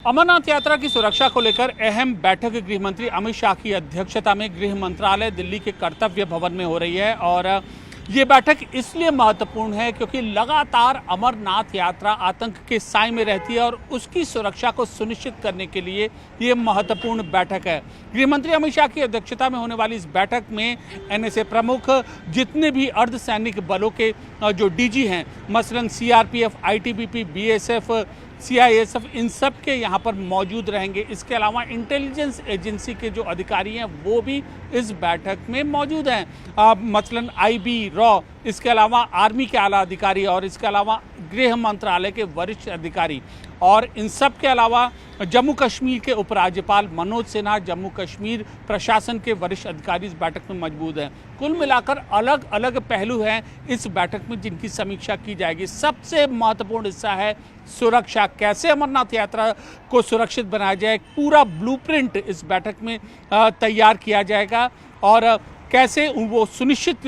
अमरनाथ यात्रा की सुरक्षा को लेकर अहम बैठक गृह मंत्री अमित शाह की अध्यक्षता में गृह मंत्रालय दिल्ली के कर्तव्य भवन में हो रही है। और ये बैठक इसलिए महत्वपूर्ण है क्योंकि लगातार अमरनाथ यात्रा आतंक के साए में रहती है और उसकी सुरक्षा को सुनिश्चित करने के लिए ये महत्वपूर्ण बैठक है। गृह मंत्री अमित शाह की अध्यक्षता में होने वाली इस बैठक में एनएसए प्रमुख, जितने भी अर्धसैनिक बलों के जो डीजी हैं, मसलन सीआरपीएफ, आईटीबीपी, बीएसएफ, सीआईएसएफ, इन सब के यहाँ पर मौजूद रहेंगे। इसके अलावा इंटेलिजेंस एजेंसी के जो अधिकारी हैं वो भी इस बैठक में मौजूद हैं, मसलन आईबी, रॉ, इसके अलावा आर्मी के आला अधिकारी और इसके अलावा गृह मंत्रालय के वरिष्ठ अधिकारी। और इन सब के अलावा जम्मू कश्मीर के उपराज्यपाल मनोज सिन्हा, जम्मू कश्मीर प्रशासन के वरिष्ठ अधिकारी इस बैठक में मौजूद हैं। कुल मिलाकर अलग अलग पहलू हैं इस बैठक में जिनकी समीक्षा की जाएगी। सबसे महत्वपूर्ण हिस्सा है सुरक्षा, कैसे अमरनाथ यात्रा को सुरक्षित बनाया जाए। पूरा ब्लूप्रिंट इस बैठक में तैयार किया जाएगा और कैसे वो सुनिश्चित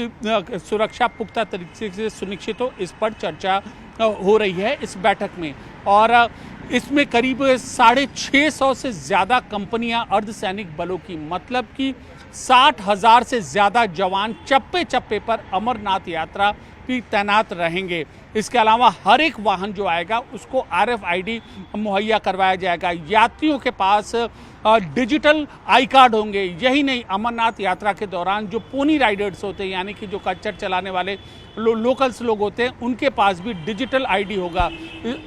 सुरक्षा पुख्ता तरीके से सुनिश्चित हो, इस पर चर्चा हो रही है इस बैठक में। और इसमें करीब 650 से ज़्यादा कंपनियां अर्धसैनिक बलों की, मतलब कि 60,000 से ज़्यादा जवान चप्पे चप्पे पर अमरनाथ यात्रा भी तैनात रहेंगे। इसके अलावा हर एक वाहन जो आएगा उसको RFID मुहैया करवाया जाएगा। यात्रियों के पास डिजिटल आई कार्ड होंगे। यही नहीं, अमरनाथ यात्रा के दौरान जो पोनी राइडर्स होते हैं, यानी कि जो खच्चर चलाने वाले लोकल्स लोग होते हैं, उनके पास भी डिजिटल ID होगा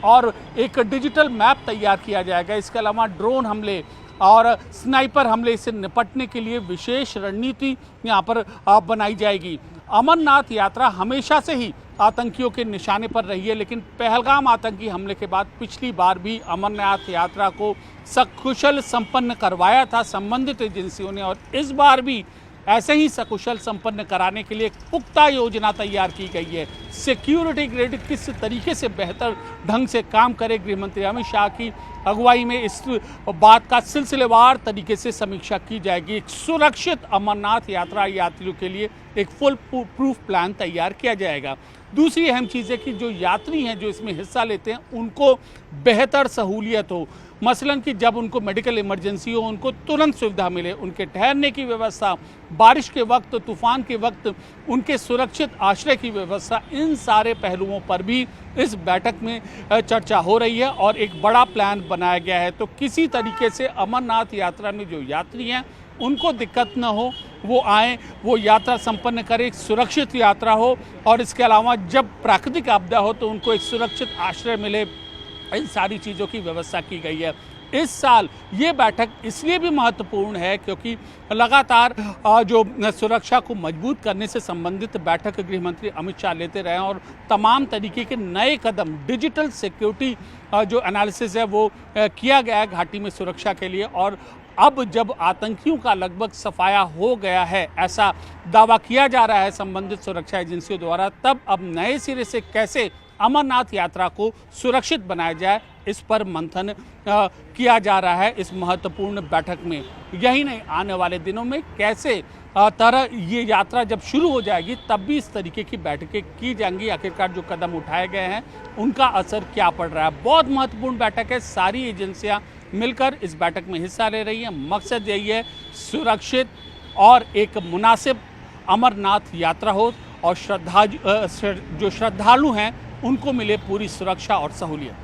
और एक डिजिटल मैप तैयार किया जाएगा। इसके अलावा ड्रोन हमले और स्नाइपर हमले से निपटने के लिए विशेष रणनीति यहाँ पर बनाई जाएगी। अमरनाथ यात्रा हमेशा से ही आतंकियों के निशाने पर रही है, लेकिन पहलगाम आतंकी हमले के बाद पिछली बार भी अमरनाथ यात्रा को सकुशल संपन्न करवाया था संबंधित एजेंसियों ने, और इस बार भी ऐसे ही सकुशल संपन्न कराने के लिए एक पुख्ता योजना तैयार की गई है। सिक्योरिटी ग्रिड किस तरीके से बेहतर ढंग से काम करे, गृह मंत्री अमित शाह की अगुवाई में इस बात का सिलसिलेवार तरीके से समीक्षा की जाएगी। एक सुरक्षित अमरनाथ यात्रा यात्रियों के लिए एक फुल प्रूफ प्लान तैयार किया जाएगा। दूसरी अहम चीज़ है कि जो यात्री हैं जो इसमें हिस्सा लेते हैं उनको बेहतर सहूलियत हो, मसलन कि जब उनको मेडिकल इमरजेंसी हो उनको तुरंत सुविधा मिले, उनके ठहरने की व्यवस्था, बारिश के वक्त, तूफान के वक्त उनके सुरक्षित आश्रय की व्यवस्था, इन सारे पहलुओं पर भी इस बैठक में चर्चा हो रही है और एक बड़ा प्लान बनाया गया है। तो किसी तरीके से अमरनाथ यात्रा में जो यात्री हैं उनको दिक्कत न हो, वो आएँ, वो यात्रा संपन्न करें, एक सुरक्षित यात्रा हो। और इसके अलावा जब प्राकृतिक आपदा हो तो उनको एक सुरक्षित आश्रय मिले, इन सारी चीज़ों की व्यवस्था की गई है। इस साल ये बैठक इसलिए भी महत्वपूर्ण है क्योंकि लगातार जो सुरक्षा को मजबूत करने से संबंधित बैठक गृह मंत्री अमित शाह लेते रहे और तमाम तरीके के नए कदम, डिजिटल सिक्योरिटी जो एनालिसिस है वो किया गया है घाटी में सुरक्षा के लिए। और अब जब आतंकियों का लगभग सफाया हो गया है, ऐसा दावा किया जा रहा है संबंधित सुरक्षा एजेंसियों द्वारा, तब अब नए सिरे से कैसे अमरनाथ यात्रा को सुरक्षित बनाया जाए, इस पर मंथन किया जा रहा है इस महत्वपूर्ण बैठक में। यही नहीं, आने वाले दिनों में कैसे तरह ये यात्रा जब शुरू हो जाएगी तब भी इस तरीके की बैठकें की जाएंगी। आखिरकार जो कदम उठाए गए हैं उनका असर क्या पड़ रहा है। बहुत महत्वपूर्ण बैठक है, सारी एजेंसियां मिलकर इस बैठक में हिस्सा ले रही हैं। मकसद यही है सुरक्षित और एक मुनासिब अमरनाथ यात्रा हो और जो श्रद्धालु हैं उनको मिले पूरी सुरक्षा और सहूलियत।